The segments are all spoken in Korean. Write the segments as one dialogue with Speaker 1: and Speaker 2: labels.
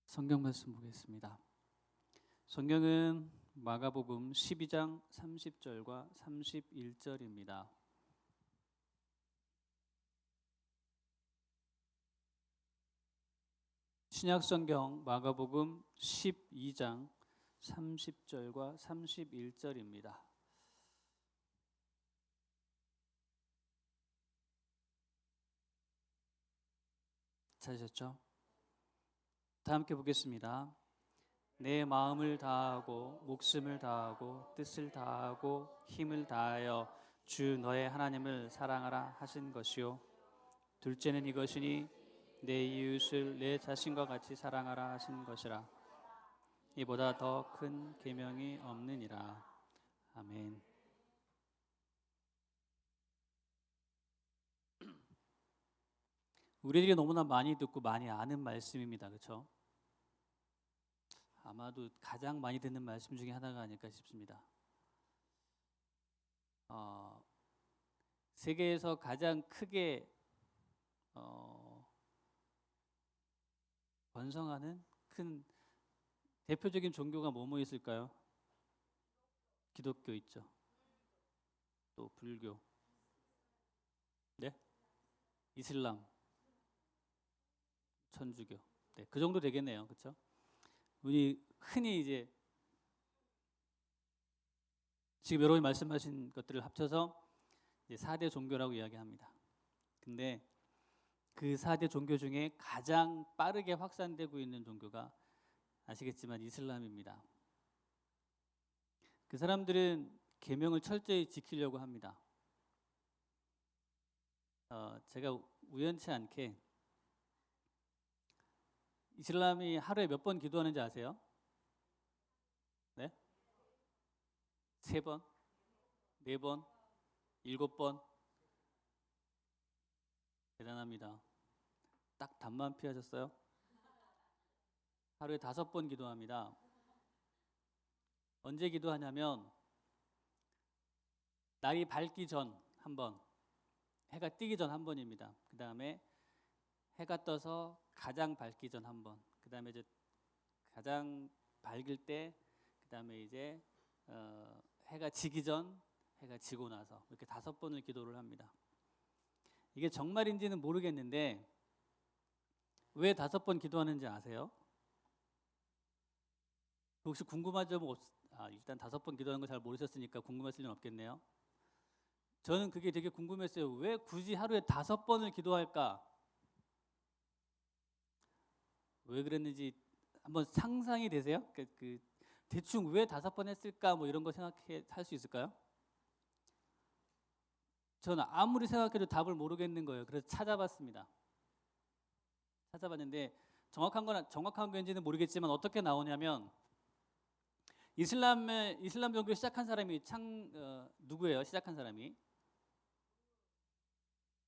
Speaker 1: 성경 말씀 보겠습니다. 성경은 마가복음 12장 30절과 31절입니다. 신약성경 마가복음 12장 30절과 31절입니다. 찾으셨죠? 다 함께 보겠습니다. 내 마음을 다하고 목숨을 다하고 뜻을 다하고 힘을 다하여 주 너의 하나님을 사랑하라 하신 것이요 둘째는 이것이니 내 이웃을 내 자신과 같이 사랑하라 하신 것이라. 이보다 더 큰 계명이 없느니라. 아멘. 우리들이 너무나 많이 듣고 많이 아는 말씀입니다. 그렇죠? 아마도 가장 많이 듣는 말씀 중에 하나가 아닐까 싶습니다. 세계에서 가장 크게 번성하는 큰 대표적인 종교가 뭐뭐 있을까요? 기독교 있죠. 또 불교, 네, 이슬람, 천주교, 네, 그 정도 되겠네요. 그렇죠? 우리 흔히 이제 지금 여러분이 말씀하신 것들을 합쳐서 이제 4대 종교라고 이야기합니다. 근데 그 4대 종교 중에 가장 빠르게 확산되고 있는 종교가 아시겠지만 이슬람입니다. 그 사람들은 계명을 철저히 지키려고 합니다. 제가 우연치 않게 이슬람이 하루에 몇 번 기도하는지 아세요? 네? 3번? 4번? 7번? 대단합니다. 딱 답만 피하셨어요? 하루에 5번 기도합니다. 언제 기도하냐면 날이 밝기 전 한 번, 해가 뜨기 전 한 번입니다. 그 다음에 해가 떠서 가장 밝기 전 한 번, 그 다음에 이제 가장 밝을 때, 그 다음에 이제 해가 지기 전, 해가 지고 나서 이렇게 5번을 기도를 합니다. 이게 정말인지는 모르겠는데 왜 5번 기도하는지 아세요? 혹시 궁금하죠? 일단 5번 기도하는 거 잘 모르셨으니까 궁금하실 일은 없겠네요. 저는 그게 되게 궁금했어요. 왜 굳이 하루에 5번을 기도할까? 왜 그랬는지 한번 상상이 되세요? 대충 왜 5번 했을까? 뭐 이런 거 생각해 할 수 있을까요? 저는 아무리 생각해도 답을 모르겠는 거예요. 그래서 찾아봤습니다. 찾아봤는데 정확한 건지는 모르겠지만 어떻게 나오냐면 이슬람 종교를 시작한 사람이 누구예요? 시작한 사람이?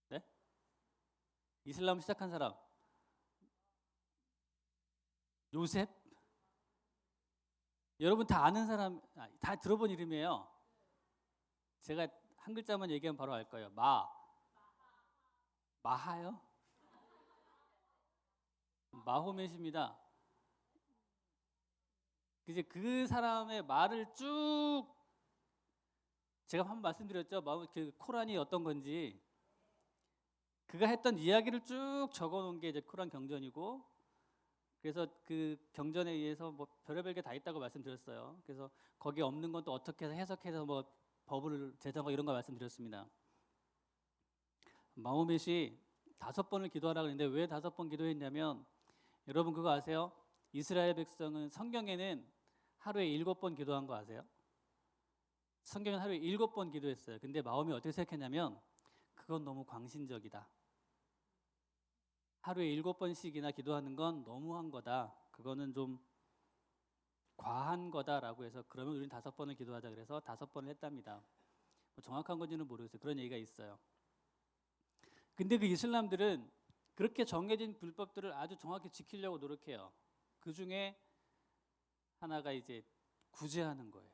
Speaker 1: 네? 이슬람 시작한 사람 요셉? 여러분 다 아는 사람, 다 들어본 이름이에요. 제가 한 글자만 얘기하면 바로 알 거예요. 마하요? 마호멧입니다. 이제 그 사람의 말을 쭉 제가 한번 말씀드렸죠. 그 코란이 어떤 건지 그가 했던 이야기를 쭉 적어놓은 게 이제 코란 경전이고, 그래서 그 경전에 의해서 뭐 별의별 게 다 있다고 말씀드렸어요. 그래서 거기에 없는 건 또 어떻게 해석해서 뭐 법을 제정하고 이런 거 말씀드렸습니다. 마호멧이 5번을 기도하라고 했는데 왜 5번 기도했냐면 여러분 그거 아세요? 이스라엘 백성은 성경에는 하루에 7번 기도한 거 아세요? 성경은 하루에 7번 기도했어요. 근데 마음이 어떻게 생각했냐면 그건 너무 광신적이다. 하루에 7번씩이나 기도하는 건 너무한 거다. 그거는 좀 과한 거다라고 해서 그러면 우리는 5번을 기도하자 그래서 5번을 했답니다. 뭐 정확한 건지는 모르겠어요. 그런 얘기가 있어요. 근데 그 이슬람들은 그렇게 정해진 불법들을 아주 정확히 지키려고 노력해요. 그 중에 하나가 이제 구제하는 거예요.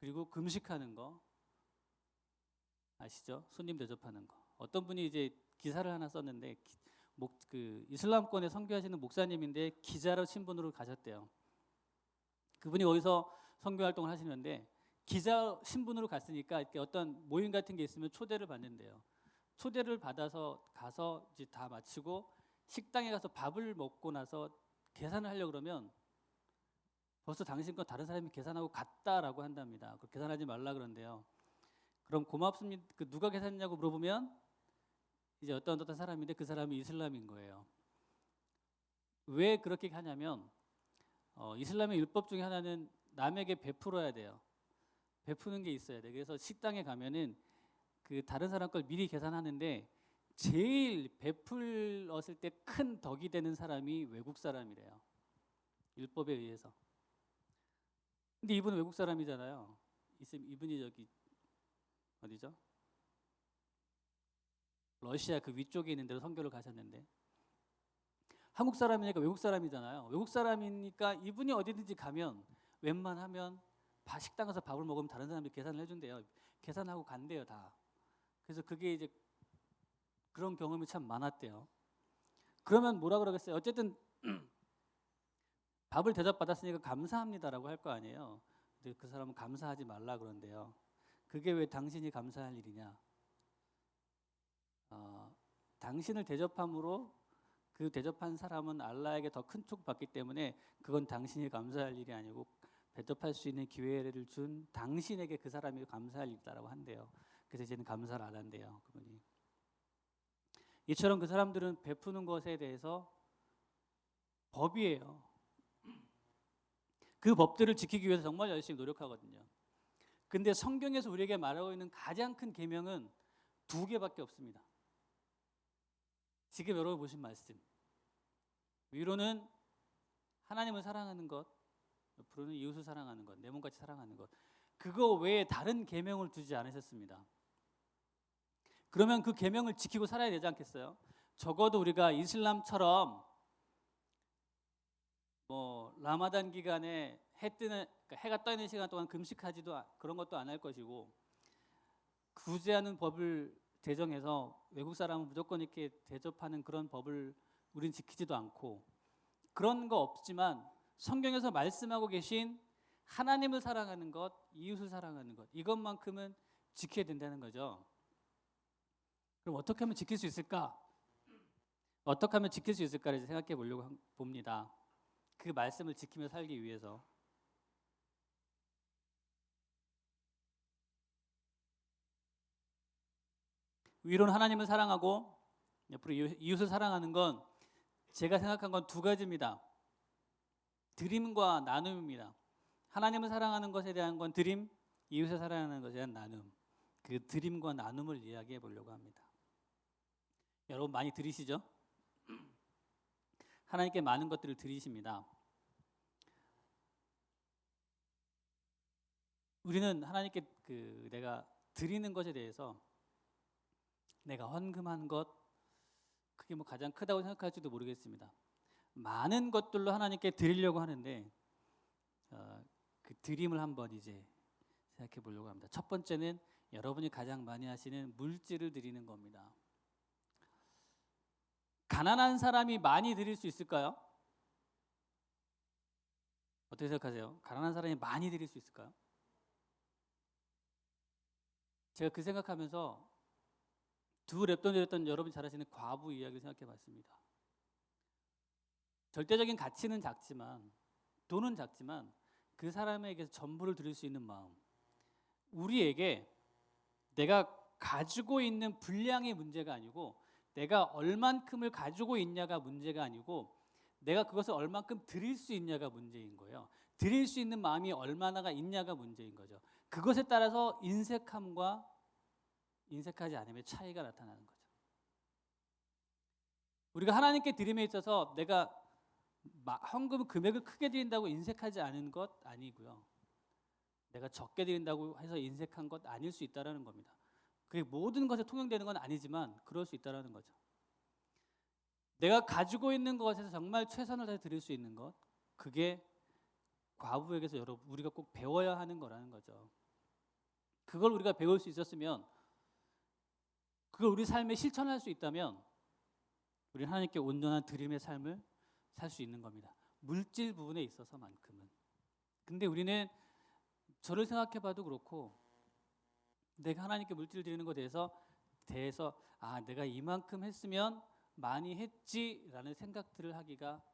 Speaker 1: 그리고 금식하는 거 아시죠? 손님 대접하는 거. 어떤 분이 이제 기사를 하나 썼는데 이슬람권에 선교하시는 목사님인데 기자로 신분으로 가셨대요. 그분이 어디서 선교 활동을 하시는데 기자 신분으로 갔으니까 이렇게 어떤 모임 같은 게 있으면 초대를 받는데요. 초대를 받아서 가서 이제 다 마치고 식당에 가서 밥을 먹고 나서 계산을 하려고 그러면 벌써 당신 건 다른 사람이 계산하고 갔다라고 한답니다. 계산하지 말라 그런데요. 그럼 고맙습니다. 누가 계산했냐고 물어보면 이제 어떤 사람인데 그 사람이 이슬람인 거예요. 왜 그렇게 하냐면 이슬람의 율법 중에 하나는 남에게 베풀어야 돼요. 베푸는 게 있어야 돼. 그래서 식당에 가면은 그 다른 사람 걸 미리 계산하는데 제일 베풀었을 때 큰 덕이 되는 사람이 외국 사람이래요. 율법에 의해서. 근데 이분은 외국 사람이잖아요. 이분이 저기 어디죠? 러시아 그 위쪽에 있는 데로 선교를 가셨는데 한국 사람이니까 외국 사람이잖아요. 외국 사람이니까 이분이 어디든지 가면 웬만하면 식당 가서 밥을 먹으면 다른 사람들이 계산을 해준대요. 계산하고 간대요 다. 그래서 그게 이제 그런 경험이 참 많았대요. 그러면 뭐라 그러겠어요? 어쨌든 밥을 대접받았으니까 감사합니다라고 할 거 아니에요. 근데 그 사람은 감사하지 말라 그런데요. 그게 왜 당신이 감사할 일이냐? 당신을 대접함으로 그 대접한 사람은 알라에게 더 큰 축 받기 때문에 그건 당신이 감사할 일이 아니고 대접할 수 있는 기회를 준 당신에게 그 사람이 감사할 일이라고 한대요. 그래서 이제는 감사를 안 한대요. 그분이. 이처럼 그 사람들은 베푸는 것에 대해서 법이에요. 그 법들을 지키기 위해서 정말 열심히 노력하거든요. 근데 성경에서 우리에게 말하고 있는 가장 큰 계명은 2개밖에 없습니다. 지금 여러분 보신 말씀. 위로는 하나님을 사랑하는 것, 옆으로는 이웃을 사랑하는 것, 내 몸같이 사랑하는 것. 그거 외에 다른 계명을 두지 않으셨습니다. 그러면 그 계명을 지키고 살아야 되지 않겠어요? 적어도 우리가 이슬람처럼 라마단 기간에 해가 떠 있는 시간 동안 금식하지도 그런 것도 안 할 것이고 구제하는 법을 제정해서 외국 사람은 무조건 이렇게 대접하는 그런 법을 우린 지키지도 않고 그런 거 없지만 성경에서 말씀하고 계신 하나님을 사랑하는 것, 이웃을 사랑하는 것 이것만큼은 지켜야 된다는 거죠. 그럼 어떻게 하면 지킬 수 있을까? 어떻게 하면 지킬 수 있을까를 생각해 보려고 봅니다. 그 말씀을 지키며 살기 위해서. 위로는 하나님을 사랑하고 옆으로 이웃을 사랑하는 건 제가 생각한 건 2가지입니다. 드림과 나눔입니다. 하나님을 사랑하는 것에 대한 건 드림, 이웃을 사랑하는 것에 대한 나눔. 그 드림과 나눔을 이야기해 보려고 합니다. 여러분 많이 들으시죠? 하나님께 많은 것들을 드리십니다. 우리는 하나님께 내가 드리는 것에 대해서 내가 헌금한 것 그게 가장 크다고 생각할지도 모르겠습니다. 많은 것들로 하나님께 드리려고 하는데 그 드림을 한번 이제 생각해 보려고 합니다. 첫 번째는 여러분이 가장 많이 하시는 물질을 드리는 겁니다. 가난한 사람이 많이 드릴 수 있을까요? 어떻게 생각하세요? 가난한 사람이 많이 드릴 수 있을까요? 제가 그 생각하면서 두 랩돈 드렸던 여러분이 잘 아시는 과부 이야기를 생각해 봤습니다. 절대적인 가치는 작지만 돈은 작지만 그 사람에게서 전부를 드릴 수 있는 마음. 우리에게 내가 가지고 있는 분량이 문제가 아니고 내가 얼만큼을 가지고 있냐가 문제가 아니고 내가 그것을 얼만큼 드릴 수 있냐가 문제인 거예요. 드릴 수 있는 마음이 얼마나가 있냐가 문제인 거죠. 그것에 따라서 인색함과 인색하지 않음의 차이가 나타나는 거죠. 우리가 하나님께 드림에 있어서 내가 헌금 금액을 크게 드린다고 인색하지 않은 것 아니고요. 내가 적게 드린다고 해서 인색한 것 아닐 수 있다라는 겁니다. 그게 모든 것에 통용되는 건 아니지만 그럴 수 있다라는 거죠. 내가 가지고 있는 것에서 정말 최선을 다해 드릴 수 있는 것, 그게 과부에게서 우리가 꼭 배워야 하는 거라는 거죠. 그걸 우리가 배울 수 있었으면, 그걸 우리 삶에 실천할 수 있다면 우리는 하나님께 온전한 드림의 삶을 살 수 있는 겁니다. 물질 부분에 있어서만큼은. 근데 우리는 저를 생각해봐도 그렇고 내가 하나님께 물질 드리는 것에 대해서 내가 이만큼 했으면 많이 했지라는 생각들을 하기가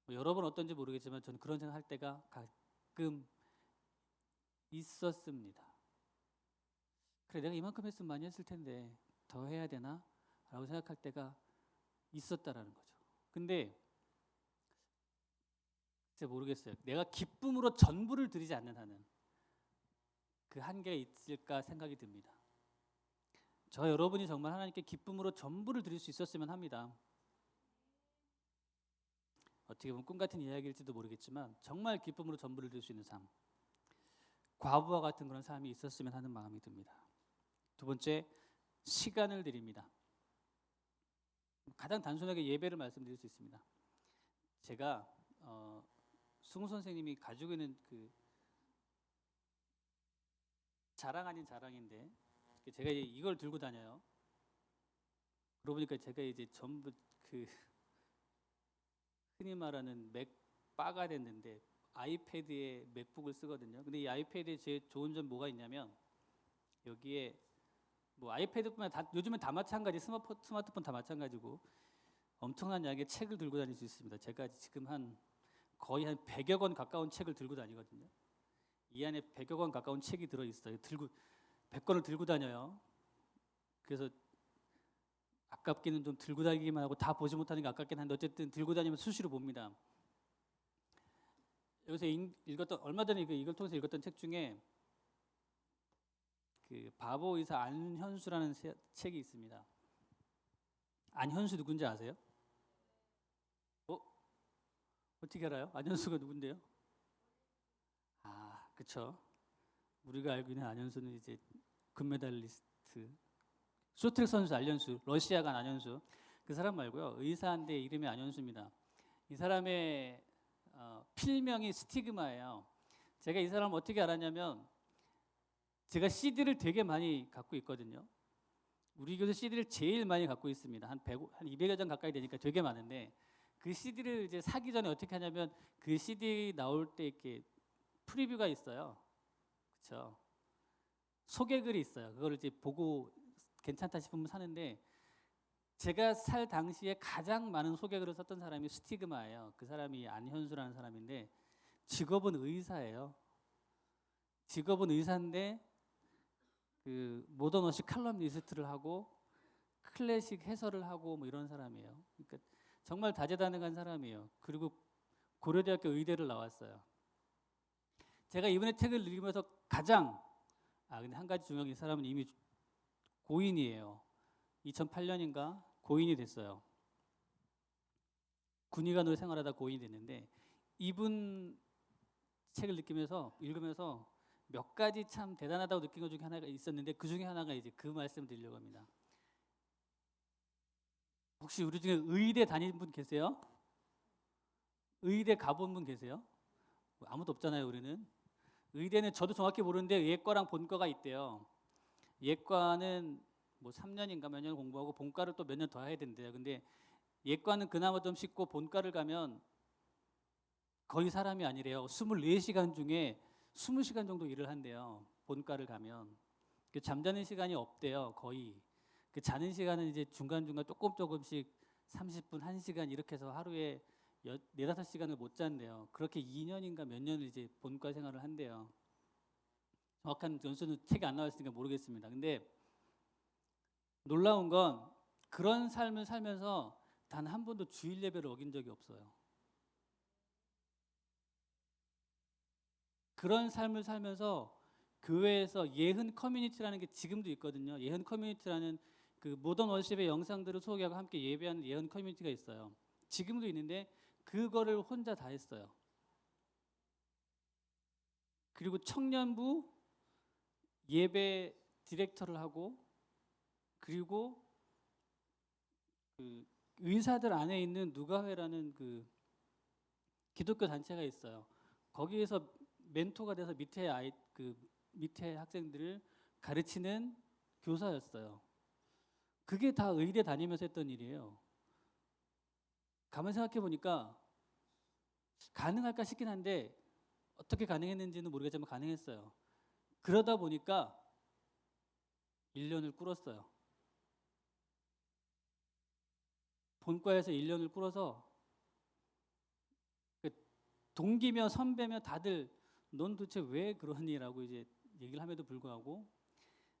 Speaker 1: 여러 번 어떤지 모르겠지만 저는 그런 생각할 때가 가끔 있었습니다. 그래, 내가 이만큼 했으면 많이 했을 텐데 더 해야 되나? 라고 생각할 때가 있었다라는 거죠. 근데 진짜 모르겠어요. 내가 기쁨으로 전부를 드리지 않는 한은 그 한계가 있을까 생각이 듭니다. 저 여러분이 정말 하나님께 기쁨으로 전부를 드릴 수 있었으면 합니다. 어떻게 보면 꿈 같은 이야기일지도 모르겠지만 정말 기쁨으로 전부를 드릴 수 있는 삶, 과부와 같은 그런 삶이 있었으면 하는 마음이 듭니다. 두 번째, 시간을 드립니다. 가장 단순하게 예배를 말씀드릴 수 있습니다. 제가 승우 선생님이 가지고 있는 그 자랑 아닌 자랑인데 제가 이걸 들고 다녀요. 그러고 보니까 제가 이제 전부 그 흔히 말하는 맥바가 됐는데 아이패드에 맥북을 쓰거든요. 근데 이 아이패드에 제일 좋은 점 뭐가 있냐면 여기에 뭐 아이패드뿐만 아니라 요즘은 다 마찬가지, 스마트폰 다 마찬가지고 엄청난 양의 책을 들고 다닐 수 있습니다. 제가 지금 거의 한 100여 권 가까운 책을 들고 다니거든요. 이 안에 100여 권 가까운 책이 들어있어요. 100권을 들고 다녀요. 그래서 아깝기는 좀 들고 다니기만 하고 다 보지 못하는 게 아깝긴 한데 어쨌든 들고 다니면 수시로 봅니다. 여기서 읽었던 얼마 전에 이걸 통해서 읽었던 책 중에 그 바보 의사 안현수라는 책이 있습니다. 안현수 누군지 아세요? 어떻게 알아요? 안현수가 누군데요? 그렇죠. 우리가 알고 있는 안현수는 이제 금메달리스트, 쇼트트랙 선수 안현수, 러시아간 안현수. 그 사람 말고요. 의사인데 이름이 안현수입니다. 이 사람의 필명이 스티그마예요. 제가 이 사람을 어떻게 알았냐면 제가 CD를 되게 많이 갖고 있거든요. 우리 교회 CD를 제일 많이 갖고 있습니다. 한 200여 장 가까이 되니까 되게 많은데 그 CD를 이제 사기 전에 어떻게 하냐면 그 CD 나올 때 이렇게 프리뷰가 있어요. 그렇죠? 소개글이 있어요. 그거를 이제 보고 괜찮다 싶으면 사는데 제가 살 당시에 가장 많은 소개글을 썼던 사람이 스티그마예요. 그 사람이 안현수라는 사람인데 직업은 의사예요. 직업은 의사인데 그 모던어시 칼럼니스트를 하고 클래식 해설을 하고 뭐 이런 사람이에요. 그러니까 정말 다재다능한 사람이에요. 그리고 고려대학교 의대를 나왔어요. 제가 이번에 책을 읽으면서 가장 근데 한 가지 중요한 게 이 사람은 이미 고인이에요. 2008년인가 고인이 됐어요. 군의관으로 생활하다 고인이 됐는데 이분 책을 읽으면서 몇 가지 참 대단하다고 느낀 것 중에 하나가 있었는데 그 중에 하나가 이제 그 말씀을 드리려고 합니다. 혹시 우리 중에 의대 다닌 분 계세요? 의대 가본 분 계세요? 아무도 없잖아요, 우리는. 의대는 저도 정확히 모르는데 예과랑 본과가 있대요. 예과는 뭐 3년인가 몇 년 공부하고 본과를 또 몇 년 더 해야 된대요. 근데 예과는 그나마 좀 쉽고 본과를 가면 거의 사람이 아니래요. 24시간 중에 20시간 정도 일을 한대요. 본과를 가면. 잠자는 시간이 없대요. 거의. 그 자는 시간은 이제 중간중간 조금씩 30분, 1시간 이렇게 해서 하루에 4-5시간을 못 잔대요. 그렇게 2년인가 몇 년을 이제 본과 생활을 한대요. 정확한 연수는 책이 안 나왔으니까 모르겠습니다. 근데 놀라운 건 그런 삶을 살면서 단 한 번도 주일 예배를 어긴 적이 없어요. 그런 삶을 살면서 교회에서 예흔 커뮤니티라는 게 지금도 있거든요. 예흔 커뮤니티라는 그 모던 월십의 영상들을 소개하고 함께 예배하는 예흔 커뮤니티가 있어요. 지금도 있는데 그거를 혼자 다 했어요. 그리고 청년부 예배 디렉터를 하고 그리고 그 의사들 안에 있는 누가회라는 그 기독교 단체가 있어요. 거기에서 멘토가 돼서 밑에 학생들을 가르치는 교사였어요. 그게 다 의대 다니면서 했던 일이에요. 가만히 생각해 보니까 가능할까 싶긴 한데 어떻게 가능했는지는 모르겠지만 가능했어요. 그러다 보니까 1년을 꿇었어요. 본과에서 1년을 꿇어서 그 동기며 선배며 다들 넌 도대체 왜 그러니라고 이제 얘기를 함에도 불구하고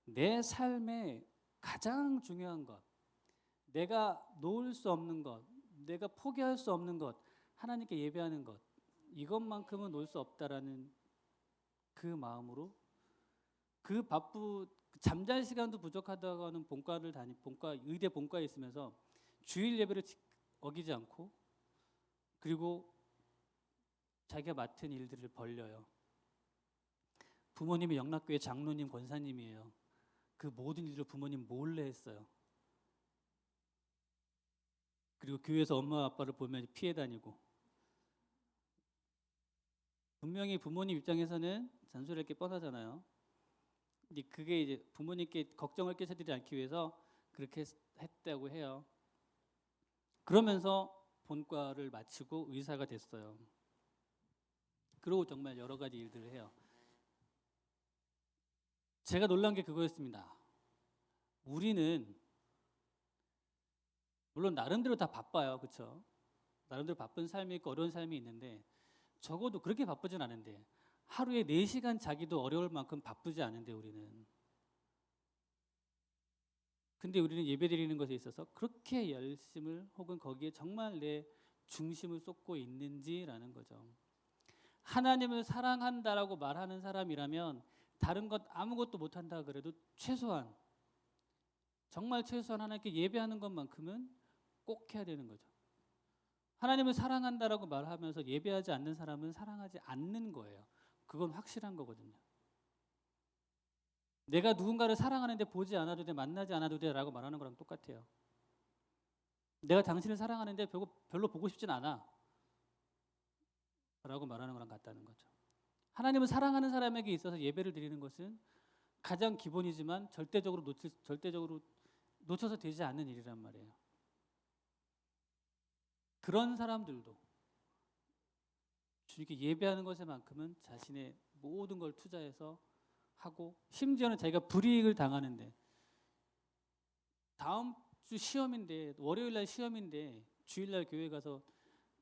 Speaker 1: 내 삶에 가장 중요한 것, 내가 놓을 수 없는 것, 내가 포기할 수 없는 것, 하나님께 예배하는 것, 이것만큼은 놓을 수 없다라는 그 마음으로 잠잘 시간도 부족하다가는 의대 본과에 있으면서 주일 예배를 어기지 않고 그리고 자기가 맡은 일들을 벌려요. 부모님이 영락교회 장로님 권사님이에요. 그 모든 일을 부모님 몰래 했어요. 그리고 교회에서 엄마 아빠를 보면 피해 다니고 분명히 부모님 입장에서는 잔소리할 게 뻔하잖아요. 근데 그게 이제 부모님께 걱정을 끼쳐드리지 않기 위해서 그렇게 했다고 해요. 그러면서 본과를 마치고 의사가 됐어요. 그리고 정말 여러 가지 일들을 해요. 제가 놀란 게 그거였습니다. 우리는 물론 나름대로 다 바빠요, 그렇죠? 나름대로 바쁜 삶이 있고 어려운 삶이 있는데 적어도 그렇게 바쁘진 않은데 하루에 4시간 자기도 어려울 만큼 바쁘지 않은데 우리는. 근데 우리는 예배드리는 것에 있어서 그렇게 열심을 혹은 거기에 정말 내 중심을 쏟고 있는지라는 거죠. 하나님을 사랑한다라고 말하는 사람이라면 다른 것 아무것도 못한다 그래도 최소한 정말 최소한 하나님께 예배하는 것만큼은 꼭 해야 되는 거죠. 하나님을 사랑한다라고 말하면서 예배하지 않는 사람은 사랑하지 않는 거예요. 그건 확실한 거거든요. 내가 누군가를 사랑하는데 보지 않아도 돼, 만나지 않아도 돼라고 말하는 거랑 똑같아요. 내가 당신을 사랑하는데 별로 보고 싶진 않아 라고 말하는 거랑 같다는 거죠. 하나님을 사랑하는 사람에게 있어서 예배를 드리는 것은 가장 기본이지만 절대적으로 놓쳐서 되지 않는 일이란 말이에요. 그런 사람들도 주님께 예배하는 것에만큼은 자신의 모든 걸 투자해서 하고 심지어는 자기가 불이익을 당하는데 다음 주 시험인데 월요일 날 시험인데 주일날 교회 가서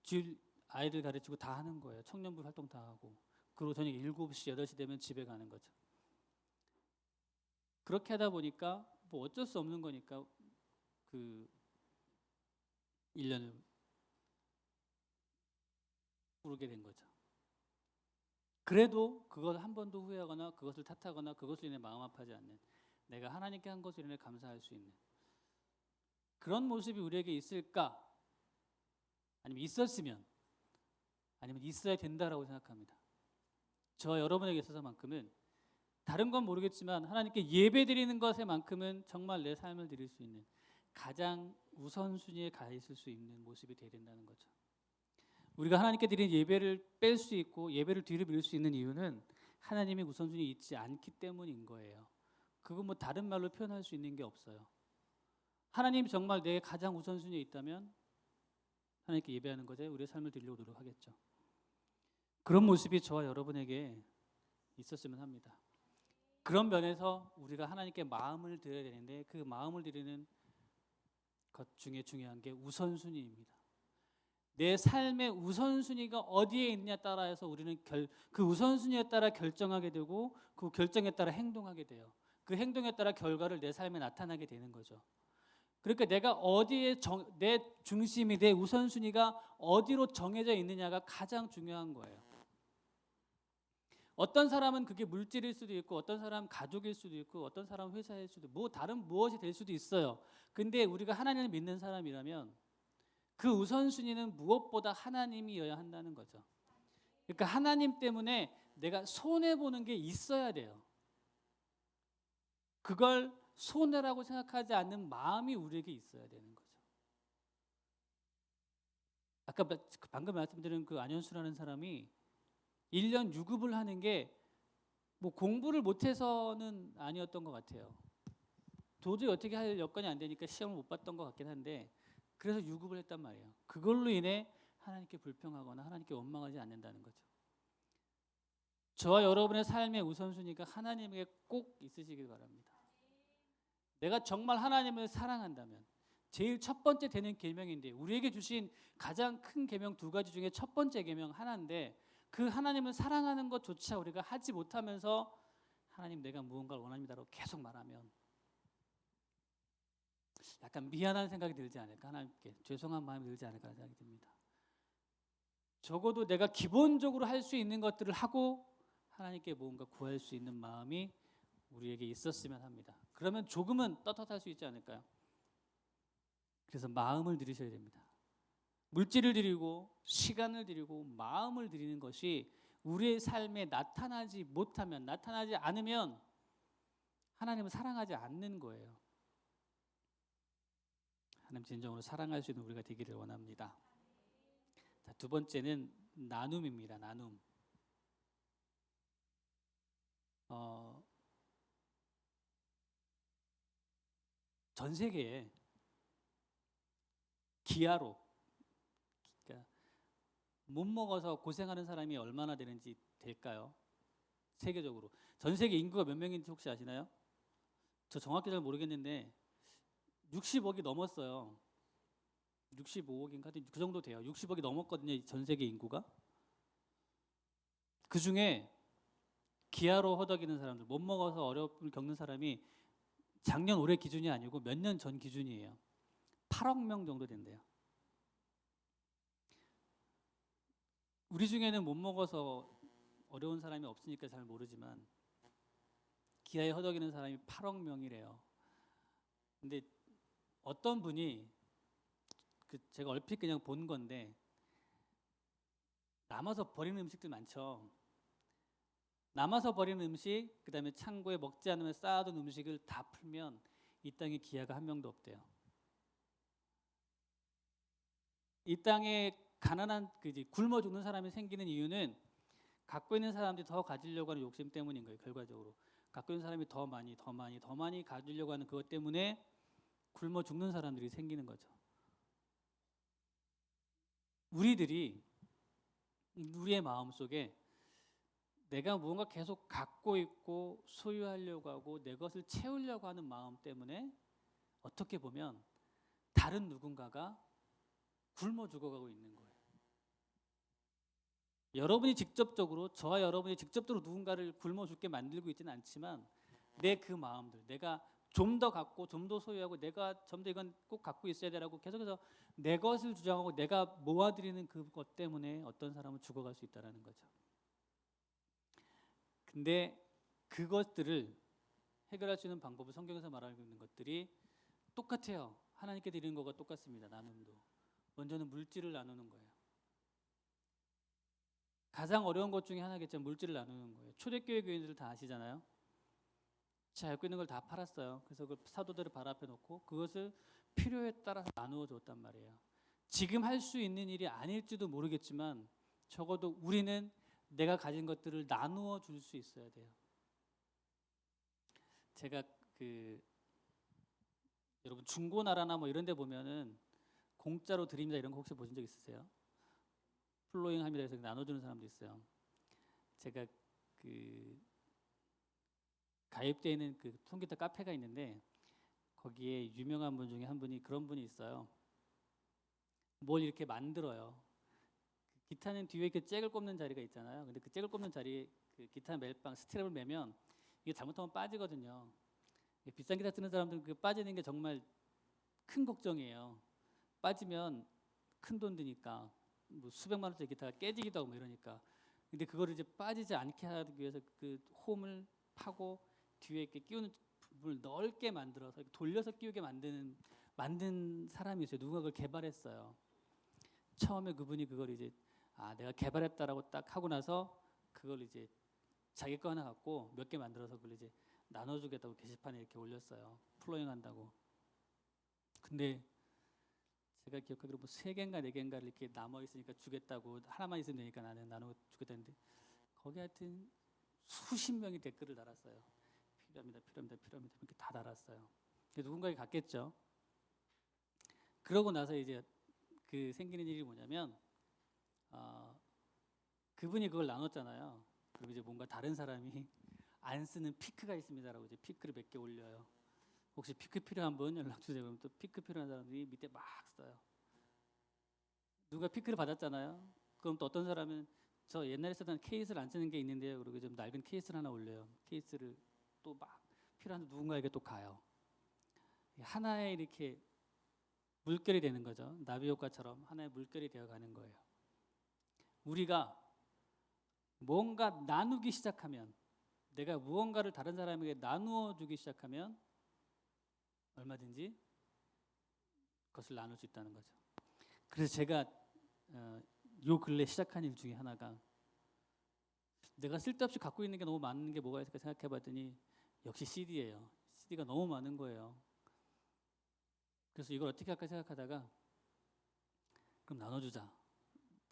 Speaker 1: 주일 아이들 가르치고 다 하는 거예요. 청년부 활동 다 하고 그리고 저녁 7시 8시 되면 집에 가는 거죠. 그렇게 하다 보니까 뭐 어쩔 수 없는 거니까 그 1년을 꾸르게 된 거죠. 그래도 그걸 한 번도 후회하거나 그것을 탓하거나 그것을 인해 마음 아파하지 않는 내가 하나님께 한 것을 인해 감사할 수 있는 그런 모습이 우리에게 있을까? 아니면 있었으면 아니면 있어야 된다라고 생각합니다. 저와 여러분에게 있어서만큼은 다른 건 모르겠지만 하나님께 예배드리는 것에만큼은 정말 내 삶을 드릴 수 있는 가장 우선순위에 가 있을 수 있는 모습이 되어야 된다는 거죠. 우리가 하나님께 드린 예배를 뺄 수 있고 예배를 뒤로 밀 수 있는 이유는 하나님이 우선순위에 있지 않기 때문인 거예요. 그거 뭐 다른 말로 표현할 수 있는 게 없어요. 하나님이 정말 내 가장 우선순위에 있다면 하나님께 예배하는 것에 우리의 삶을 드리려고 노력하겠죠. 그런 모습이 저와 여러분에게 있었으면 합니다. 그런 면에서 우리가 하나님께 마음을 드려야 되는데 그 마음을 드리는 것 중에 중요한 게 우선순위입니다. 내 삶의 우선순위가 어디에 있느냐에 따라서 우리는 그 우선순위에 따라 결정하게 되고 그 결정에 따라 행동하게 돼요. 그 행동에 따라 결과를 내 삶에 나타나게 되는 거죠. 그러니까 내가 어디에 내 중심이 내 우선순위가 어디로 정해져 있느냐가 가장 중요한 거예요. 어떤 사람은 그게 물질일 수도 있고 어떤 사람은 가족일 수도 있고 어떤 사람은 회사일 수도 있고 다른 무엇이 될 수도 있어요. 근데 우리가 하나님을 믿는 사람이라면 그 우선순위는 무엇보다 하나님이어야 한다는 거죠. 그러니까 하나님 때문에 내가 손해보는 게 있어야 돼요. 그걸 손해라고 생각하지 않는 마음이 우리에게 있어야 되는 거죠. 아까 방금 말씀드린 그 안현수라는 사람이 1년 유급을 하는 게 뭐 공부를 못해서는 아니었던 것 같아요. 도저히 어떻게 할 여건이 안 되니까 시험을 못 봤던 것 같긴 한데 그래서 유급을 했단 말이에요. 그걸로 인해 하나님께 불평하거나 하나님께 원망하지 않는다는 거죠. 저와 여러분의 삶의 우선순위가 하나님에게 꼭 있으시길 바랍니다. 내가 정말 하나님을 사랑한다면 제일 첫 번째 되는 계명인데, 우리에게 주신 가장 큰 계명 두 가지 중에 첫 번째 계명 하나인데, 그 하나님을 사랑하는 것조차 우리가 하지 못하면서 하나님 내가 무언가를 원합니다라고 계속 말하면 약간 미안한 생각이 들지 않을까, 하나님께 죄송한 마음이 들지 않을까 생각이 듭니다. 적어도 내가 기본적으로 할 수 있는 것들을 하고 하나님께 무언가 구할 수 있는 마음이 우리에게 있었으면 합니다. 그러면 조금은 떳떳할 수 있지 않을까요? 그래서 마음을 들이셔야 됩니다. 물질을 드리고 시간을 드리고 마음을 드리는 것이 우리의 삶에 나타나지 못하면, 나타나지 않으면 하나님을 사랑하지 않는 거예요. 하나님 진정으로 사랑할 수 있는 우리가 되기를 원합니다. 자, 두 번째는 나눔입니다. 나눔. 전 세계에 기아로, 그러니까 못 먹어서 고생하는 사람이 얼마나 되는지 될까요? 세계적으로 전 세계 인구가 몇 명인지 혹시 아시나요? 저 정확히 잘 모르겠는데 60억이 넘었어요. 65억인가 그 정도 돼요. 60억이 넘었거든요, 전 세계 인구가. 그 중에 기아로 허덕이는 사람들, 못 먹어서 어려움을 겪는 사람이 작년 올해 기준이 아니고 몇 년 전 기준이에요. 8억 명 정도 된대요. 우리 중에는 못 먹어서 어려운 사람이 없으니까 잘 모르지만 기아에 허덕이는 사람이 8억 명이래요. 근데 어떤 분이 제가 얼핏 그냥 본 건데, 남아서 버리는 음식들 많죠. 남아서 버리는 음식, 그 다음에 창고에 먹지 않으면 쌓아둔 음식을 다 풀면 이 땅에 기아가 한 명도 없대요. 이 땅에 가난한 굶어 죽는 사람이 생기는 이유는 갖고 있는 사람들이 더 가지려고 하는 욕심 때문인 거예요. 결과적으로 갖고 있는 사람이 더 많이 가지려고 하는 그것 때문에 굶어 죽는 사람들이 생기는 거죠. 우리들이 우리의 마음속에 내가 무언가 계속 갖고 있고 소유하려고 하고 내 것을 채우려고 하는 마음 때문에 어떻게 보면 다른 누군가가 굶어 죽어가고 있는 거예요. 여러분이 직접적으로, 저와 여러분이 직접적으로 누군가를 굶어 죽게 만들고 있지는 않지만 내 그 마음들, 내가 좀 더 갖고 좀 더 소유하고 내가 좀 더 이건 꼭 갖고 있어야 되라고 계속해서 내 것을 주장하고 내가 모아들이는 그것 때문에 어떤 사람은 죽어갈 수 있다는 거죠. 근데 그것들을 해결할 수 있는 방법을 성경에서 말하고 있는 것들이 똑같아요. 하나님께 드리는 것과 똑같습니다. 나눔도. 먼저는 물질을 나누는 거예요. 가장 어려운 것 중에 하나겠죠. 물질을 나누는 거예요. 초대교회 교인들 다 아시잖아요. 자, 갖고 있는 걸 다 팔았어요. 그래서 그 사도들을 발 앞에 놓고 그것을 필요에 따라서 나누어 줬단 말이에요. 지금 할 수 있는 일이 아닐지도 모르겠지만 적어도 우리는 내가 가진 것들을 나누어 줄 수 있어야 돼요. 제가 여러분 중고나라나 뭐 이런 데 보면은 공짜로 드립니다 이런 거 혹시 보신 적 있으세요? 플로잉 합니다 해서 나눠주는 사람도 있어요. 제가 가입되어 있는 통기타 카페가 있는데 거기에 유명한 분 중에 한 분이 그런 분이 있어요. 뭘 이렇게 만들어요. 기타는 뒤에 이렇게 잭을 꼽는 자리가 있잖아요. 근데 그 잭을 꼽는 자리에 기타 멜빵 스트랩을 매면 이게 잘못하면 빠지거든요. 비싼 기타 쓰는 사람들은 그 빠지는 게 정말 큰 걱정이에요. 빠지면 큰 돈 드니까 뭐 수백만 원짜리 기타가 깨지기도 하고 뭐 이러니까. 근데 그거를 이제 빠지지 않게 하기 위해서 그 홈을 파고 뒤에 이렇게 끼우는 부분을 넓게 만들어서 돌려서 끼우게 만든 사람이 있어요. 누군가 그걸 개발했어요. 처음에 그분이 그걸 이제 내가 개발했다라고 딱 하고 나서 그걸 이제 자기 거 하나 갖고 몇 개 만들어서 그걸 이제 나눠주겠다고 게시판에 이렇게 올렸어요. 플로잉 한다고. 근데 제가 기억하기로 뭐 3개인가 4개인가를 이렇게 남아 있으니까 주겠다고, 하나만 있으면 되니까 나는 나누고 주겠다는데 거기 하여튼 수십 명이 댓글을 달았어요. 필요합니다 이렇게 다 달았어요. 누군가에게 갔겠죠. 그러고 나서 이제 그 생기는 일이 뭐냐면 그분이 그걸 나눴잖아요. 그리고 이제 뭔가 다른 사람이 안 쓰는 피크가 있습니다라고 이제 피크를 몇 개 올려요. 혹시 피크 필요한 분 연락 주세요. 그럼 또 피크 필요한 사람들이 밑에 막 써요. 누가 피크를 받았잖아요. 그럼 또 어떤 사람은 저 옛날에 쓰던 케이스를 안 쓰는 게 있는데요. 그리고 좀 낡은 케이스를 하나 올려요. 케이스를 또 막 필요한 누군가에게 또 가요. 하나의 이렇게 물결이 되는 거죠. 나비 효과처럼 하나의 물결이 되어 가는 거예요. 우리가 뭔가 나누기 시작하면, 내가 무언가를 다른 사람에게 나누어 주기 시작하면 얼마든지 그것을 나눌 수 있다는 거죠. 그래서 제가 요 근래 시작한 일 중에 하나가, 내가 쓸데없이 갖고 있는 게 너무 많은 게 뭐가 있을까 생각해 봤더니 역시 CD예요. CD가 너무 많은 거예요. 그래서 이걸 어떻게 할까 생각하다가 그럼 나눠주자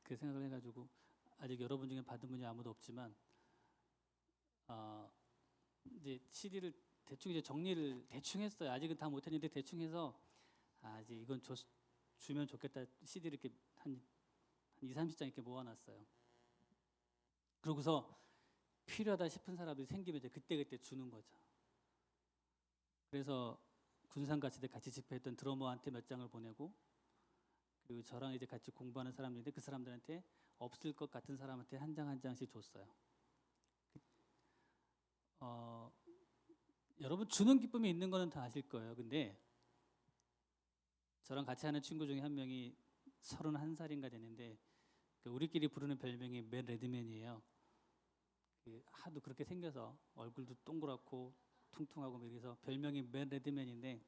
Speaker 1: 그 생각을 해가지고, 아직 여러분 중에 받은 분이 아무도 없지만 이제 CD를 대충 이제 정리를 대충 했어요. 아직은 다 못했는데 대충 해서 이제 이건 주면 좋겠다. CD를 이렇게 한 2, 30장 이렇게 모아놨어요. 그러고서 필요하다 싶은 사람들이 생기면 이제 그때 주는 거죠. 그래서 군산같이 같이 집회했던 드러머한테 몇 장을 보내고, 그리고 저랑 이제 같이 공부하는 사람들인데 그 사람들한테 없을 것 같은 사람한테 한 장 한 장씩 줬어요. 여러분 주는 기쁨이 있는 거는 다 아실 거예요. 근데 저랑 같이 하는 친구 중에 한 명이 31살인가 되는데 우리끼리 부르는 별명이 맨 레드맨이에요. 하도 그렇게 생겨서 얼굴도 동그랗고 퉁퉁하고 그래서 별명이 맨 레드맨인데,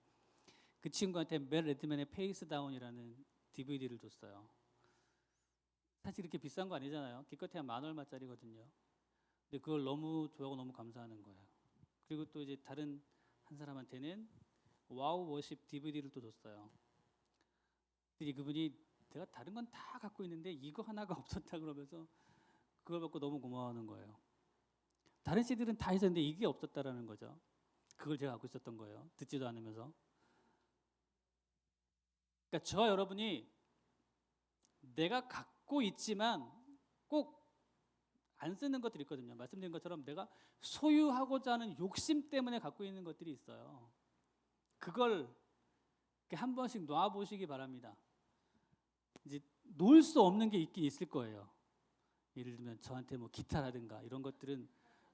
Speaker 1: 그 친구한테 맨 레드맨의 페이스 다운이라는 DVD를 줬어요. 사실 이렇게 비싼 거 아니잖아요. 기껏해야 10,000얼마짜리거든요. 근데 그걸 너무 좋아하고 너무 감사하는 거예요. 그리고 또 이제 다른 한 사람한테는 와우 워십 DVD를 또 줬어요. 근데 그분이 내가 다른 건 다 갖고 있는데 이거 하나가 없었다 그러면서 그걸 받고 너무 고마워하는 거예요. 다른 CD들은 다 있었는데 이게 없었다라는 거죠. 그걸 제가 갖고 있었던 거예요. 듣지도 않으면서. 그러니까 저와 여러분이 내가 갖고 있지만 꼭 안 쓰는 것들이 있거든요. 말씀드린 것처럼 내가 소유하고자 하는 욕심 때문에 갖고 있는 것들이 있어요. 그걸 한 번씩 놔보시기 바랍니다. 이제 놓을 수 없는 게 있긴 있을 거예요. 예를 들면 저한테 뭐 기타라든가 이런 것들은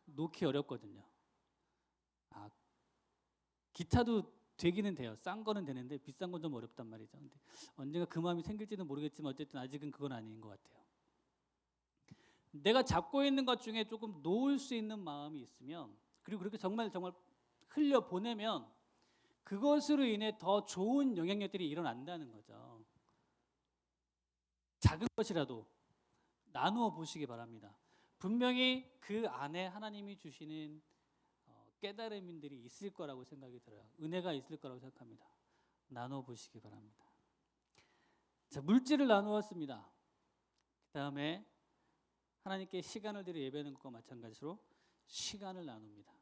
Speaker 1: 놓기 어렵거든요. 기타도 되기는 돼요. 싼 거는 되는데 비싼 건 좀 어렵단 말이죠. 근데 언젠가 그 마음이 생길지는 모르겠지만 어쨌든 아직은 그건 아닌 것 같아요. 내가 잡고 있는 것 중에 조금 놓을 수 있는 마음이 있으면, 그리고 그렇게 정말 흘려 보내면 그것으로 인해 더 좋은 영향력들이 일어난다는 거죠. 작은 것이라도 나누어 보시기 바랍니다. 분명히 그 안에 하나님이 주시는 깨달음들이 있을 거라고 생각이 들어요. 은혜가 있을 거라고 생각합니다. 나누어 보시기 바랍니다. 자, 물질을 나누었습니다. 그 다음에 하나님께 시간을 들여 예배하는 것과 마찬가지로 시간을 나눕니다.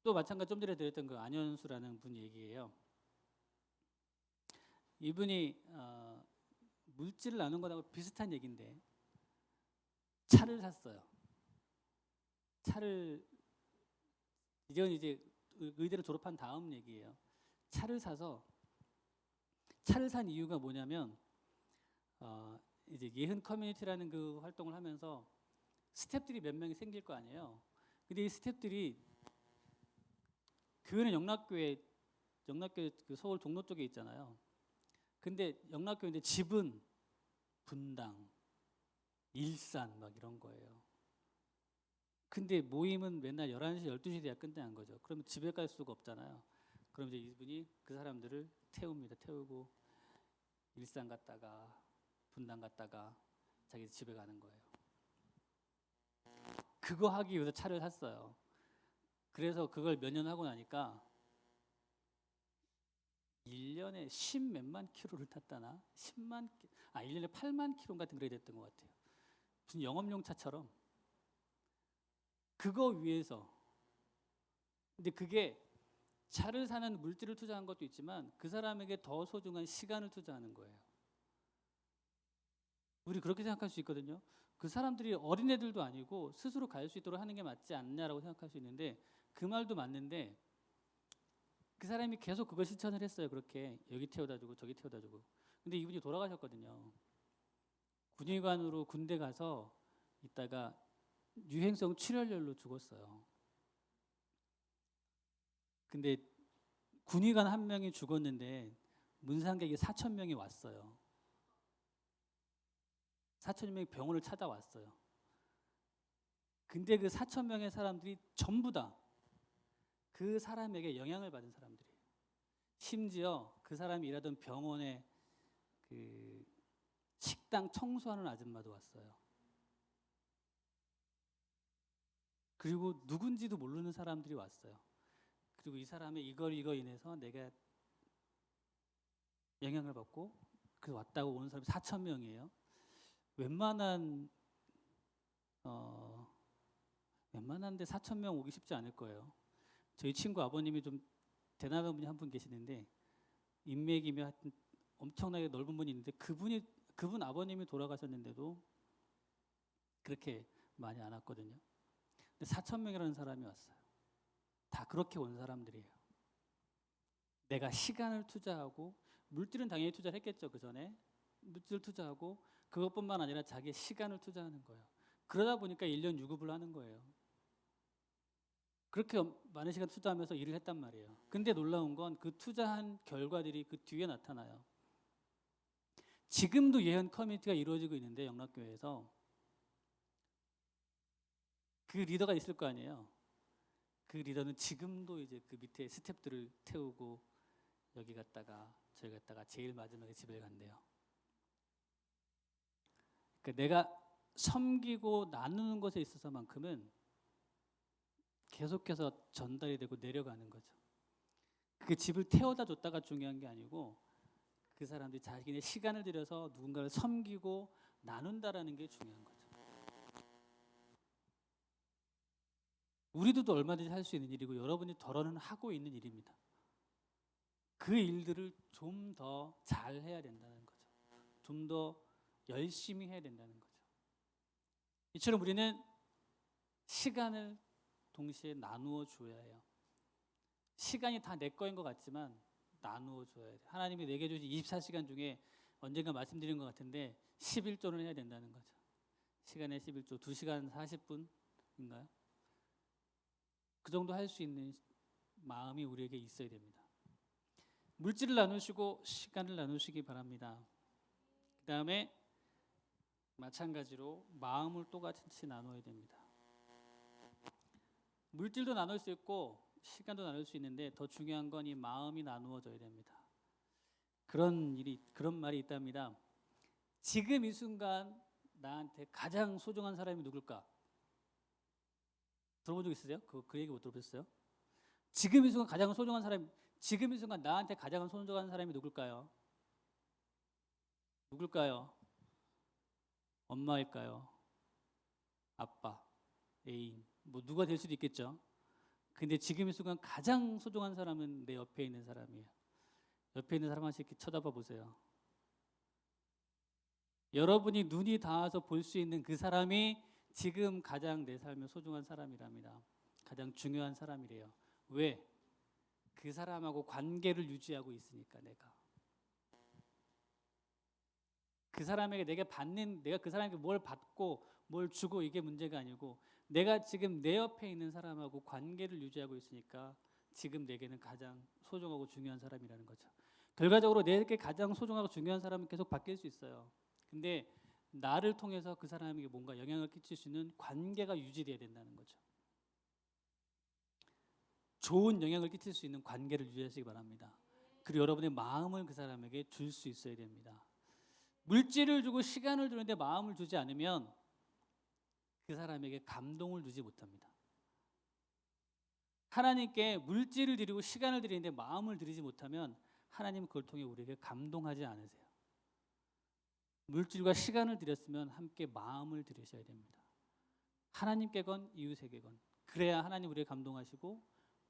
Speaker 1: 또 마찬가지 좀 전에 드렸던 그 안현수라는 분 얘기예요. 이분이 물질을 나눈 거하고 비슷한 얘기인데 차를 샀어요. 차를 이건 이제 의대를 졸업한 다음 얘기예요. 차를 사서, 차를 산 이유가 뭐냐면 이제 예흔 커뮤니티라는 그 활동을 하면서 스태프들이 몇 명이 생길 거 아니에요. 근데 이 스태프들이 교회는 영락교회 그 서울 종로 쪽에 있잖아요. 근데 영락교회인데 집은 분당, 일산 막 이런 거예요. 근데 모임은 맨날 11시, 12시 돼야 끝나는 거죠. 그러면 집에 갈 수가 없잖아요. 그럼 이제 이분이 그 사람들을 태웁니다. 태우고 일산 갔다가 분당 갔다가 자기 집에 가는 거예요. 그거 하기 위해서 차를 샀어요. 그래서 그걸 몇 년 하고 나니까 1년에 10몇만 킬로를 탔다나? 1년에 8만 킬로 같은 그래 됐던 것 같아요. 무슨 영업용 차처럼. 그거 위해서. 근데 그게 차를 사는 물질을 투자한 것도 있지만 그 사람에게 더 소중한 시간을 투자하는 거예요. 우리 그렇게 생각할 수 있거든요. 그 사람들이 어린애들도 아니고 스스로 갈 수 있도록 하는 게 맞지 않냐라고 생각할 수 있는데 그 말도 맞는데 그 사람이 계속 그걸 실천을 했어요. 그렇게 여기 태워다 주고 저기 태워다 주고. 근데 이분이 돌아가셨거든요. 군의관으로 군대 가서 있다가 유행성 출혈열로 죽었어요. 근데 군의관 한 명이 죽었는데 문상객이 4,000명이 왔어요. 4,000명이 병원을 찾아왔어요. 근데 그 4,000명의 사람들이 전부 다 그 사람에게 영향을 받은 사람들이에요. 심지어 그 사람이 일하던 병원에 그 식당 청소하는 아줌마도 왔어요. 그리고 누군지도 모르는 사람들이 왔어요. 그리고 이 사람의 이거 인해서 내가 영향을 받고 그 왔다고 오는 사람이 4,000명이에요. 웬만한데 4,000명 오기 쉽지 않을 거예요. 저희 친구 아버님이 좀 대단한 분이 한 분 계시는데 인맥이며 하여튼 엄청나게 넓은 분이 있는데 그분 아버님이 돌아가셨는데도 그렇게 많이 안 왔거든요. 근데 4,000명이라는 사람이 왔어요. 다 그렇게 온 사람들이에요. 내가 시간을 투자하고 물질은 당연히 투자를 했겠죠. 그 전에 물질을 투자하고 그것뿐만 아니라 자기의 시간을 투자하는 거예요. 그러다 보니까 1년 유급을 하는 거예요. 그렇게 많은 시간 투자하면서 일을 했단 말이에요. 근데 놀라운 건 그 투자한 결과들이 그 뒤에 나타나요. 지금도 예언 커뮤니티가 이루어지고 있는데 영락교회에서 그 리더가 있을 거 아니에요. 그 리더는 지금도 이제 그 밑에 스태프들을 태우고 여기 갔다가 저기 갔다가 제일 마지막에 집에 간대요. 그러니까 내가 섬기고 나누는 것에 있어서만큼은 계속해서 전달이 되고 내려가는 거죠. 그 집을 태워다 줬다가 중요한 게 아니고 그 사람들이 자기네 시간을 들여서 누군가를 섬기고 나눈다라는 게 중요한 거죠. 우리도 얼마든지 할 수 있는 일이고 여러분이 덜어는 하고 있는 일입니다. 그 일들을 좀 더 잘 해야 된다는 거죠. 좀 더 열심히 해야 된다는 거죠. 이처럼 우리는 시간을 동시에 나누어 줘야 해요. 시간이 다 내 거인 것 같지만 나누어 줘야 돼요. 하나님이 내게 주신 24시간 중에 언젠가 말씀드린 것 같은데 11조는 해야 된다는 거죠. 시간에 11조, 2시간 40분인가요? 그 정도 할 수 있는 마음이 우리에게 있어야 됩니다. 물질을 나누시고 시간을 나누시기 바랍니다. 그 다음에 마찬가지로 마음을 똑같이 나눠야 됩니다. 물질도 나눌 수 있고 시간도 나눌 수 있는데 더 중요한 건 이 마음이 나누어져야 됩니다. 그런 말이 있답니다. 지금 이 순간 나한테 가장 소중한 사람이 누굴까? 들어본 적 있으세요? 그 얘기 못 들어보셨어요? 지금 이 순간 가장 소중한 사람, 지금 이 순간 나한테 가장 소중한 사람이 누굴까요? 누굴까요? 엄마일까요? 아빠, 애인, 뭐 누가 될 수도 있겠죠. 근데 지금 이 순간 가장 소중한 사람은 내 옆에 있는 사람이에요. 옆에 있는 사람 한씩 이렇게 쳐다봐 보세요. 여러분이 눈이 닿아서 볼 수 있는 그 사람이 지금 가장 내 삶에 소중한 사람이랍니다. 가장 중요한 사람이래요. 왜? 그 사람하고 관계를 유지하고 있으니까 내가. 그 사람에게 내가 그 사람에게 뭘 받고 뭘 주고 이게 문제가 아니고 내가 지금 내 옆에 있는 사람하고 관계를 유지하고 있으니까 지금 내게는 가장 소중하고 중요한 사람이라는 거죠. 결과적으로 내게 가장 소중하고 중요한 사람은 계속 바뀔 수 있어요. 근데 나를 통해서 그 사람에게 뭔가 영향을 끼칠 수 있는 관계가 유지돼야 된다는 거죠. 좋은 영향을 끼칠 수 있는 관계를 유지하시기 바랍니다. 그리고 여러분의 마음을 그 사람에게 줄 수 있어야 됩니다. 물질을 주고 시간을 주는데 마음을 주지 않으면 그 사람에게 감동을 주지 못합니다. 하나님께 물질을 드리고 시간을 드리는데 마음을 드리지 못하면 하나님은 그걸 통해 우리에게 감동하지 않으세요. 물질과 시간을 드렸으면 함께 마음을 드리셔야 됩니다. 하나님께건 이웃에게건. 그래야 하나님 우리를 감동하시고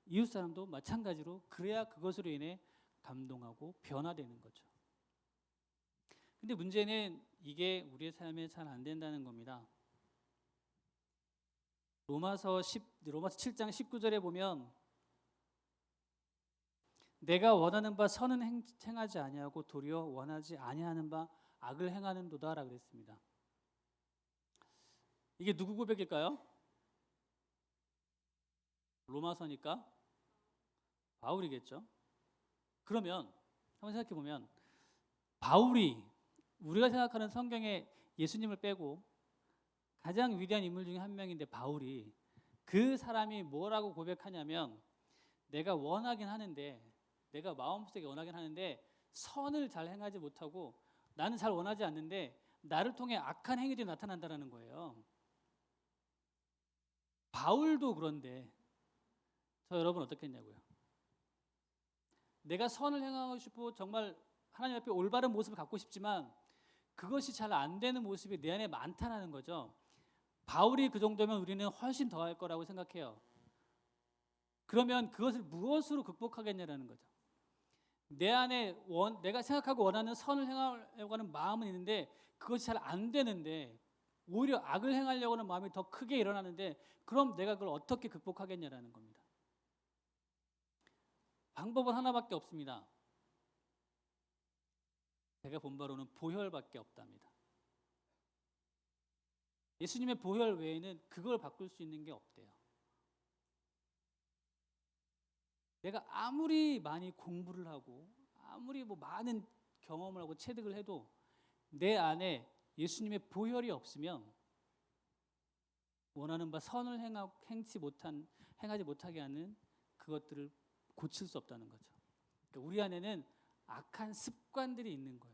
Speaker 1: 이웃 사람도 마찬가지로 그래야 그것으로 인해 감동하고 변화되는 거죠. 근데 문제는 이게 우리의 삶에 잘 안 된다는 겁니다. 로마서 7장 19절에 보면 내가 원하는 바 선은 행하지 아니하고 도리어 원하지 아니하는 바 악을 행하는도다라고 그랬습니다. 이게 누구 고백일까요? 로마서니까 바울이겠죠. 그러면 한번 생각해 보면 바울이 우리가 생각하는 성경에 예수님을 빼고 가장 위대한 인물 중에 한 명인데 바울이 그 사람이 뭐라고 고백하냐면 내가 원하긴 하는데 내가 마음속에 원하긴 하는데 선을 잘 행하지 못하고 나는 잘 원하지 않는데 나를 통해 악한 행위들이 나타난다는 거예요. 바울도 그런데 저 여러분 어떻게 했냐고요. 내가 선을 행하고 싶고 정말 하나님 앞에 올바른 모습을 갖고 싶지만 그것이 잘 안 되는 모습이 내 안에 많다는 거죠. 바울이 그 정도면 우리는 훨씬 더 할 거라고 생각해요. 그러면 그것을 무엇으로 극복하겠냐라는 거죠. 내 안에 내가 생각하고 원하는 선을 행하려고 하는 마음은 있는데 그것이 잘 안 되는데 오히려 악을 행하려고 하는 마음이 더 크게 일어나는데 그럼 내가 그걸 어떻게 극복하겠냐라는 겁니다. 방법은 하나밖에 없습니다. 제가 본 바로는 보혈밖에 없답니다. 예수님의 보혈 외에는 그걸 바꿀 수 있는 게 없대요. 내가 아무리 많이 공부를 하고 아무리 많은 경험을 하고 체득을 해도 내 안에 예수님의 보혈이 없으면 원하는 바 선을 행하지 못하게 하는 그것들을 고칠 수 없다는 거죠. 그러니까 우리 안에는 악한 습관들이 있는 거예요.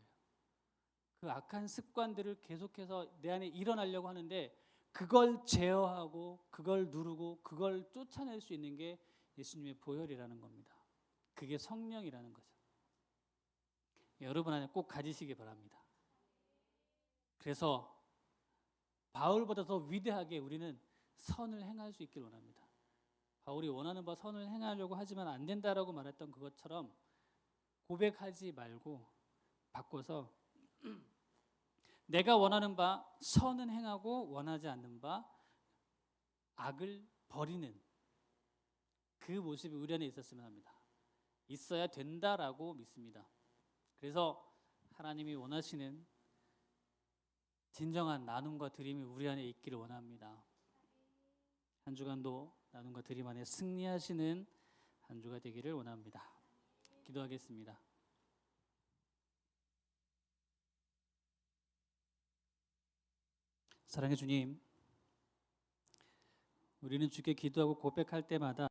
Speaker 1: 그 악한 습관들을 계속해서 내 안에 일어나려고 하는데 그걸 제어하고 그걸 누르고 그걸 쫓아낼 수 있는 게 예수님의 보혈이라는 겁니다. 그게 성령이라는 거죠. 여러분 안에 꼭 가지시기 바랍니다. 그래서 바울보다 더 위대하게 우리는 선을 행할 수 있길 원합니다. 바울이 원하는 바 선을 행하려고 하지만 안 된다라고 말했던 그것처럼 고백하지 말고 바꿔서 내가 원하는 바 선은 행하고 원하지 않는 바 악을 버리는 그 모습이 우리 안에 있었으면 합니다. 있어야 된다라고 믿습니다. 그래서 하나님이 원하시는 진정한 나눔과 드림이 우리 안에 있기를 원합니다. 한 주간도 나눔과 드림 안에 승리하시는 한 주가 되기를 원합니다. 기도하겠습니다. 사랑의 주님, 우리는 주께 기도하고 고백할 때마다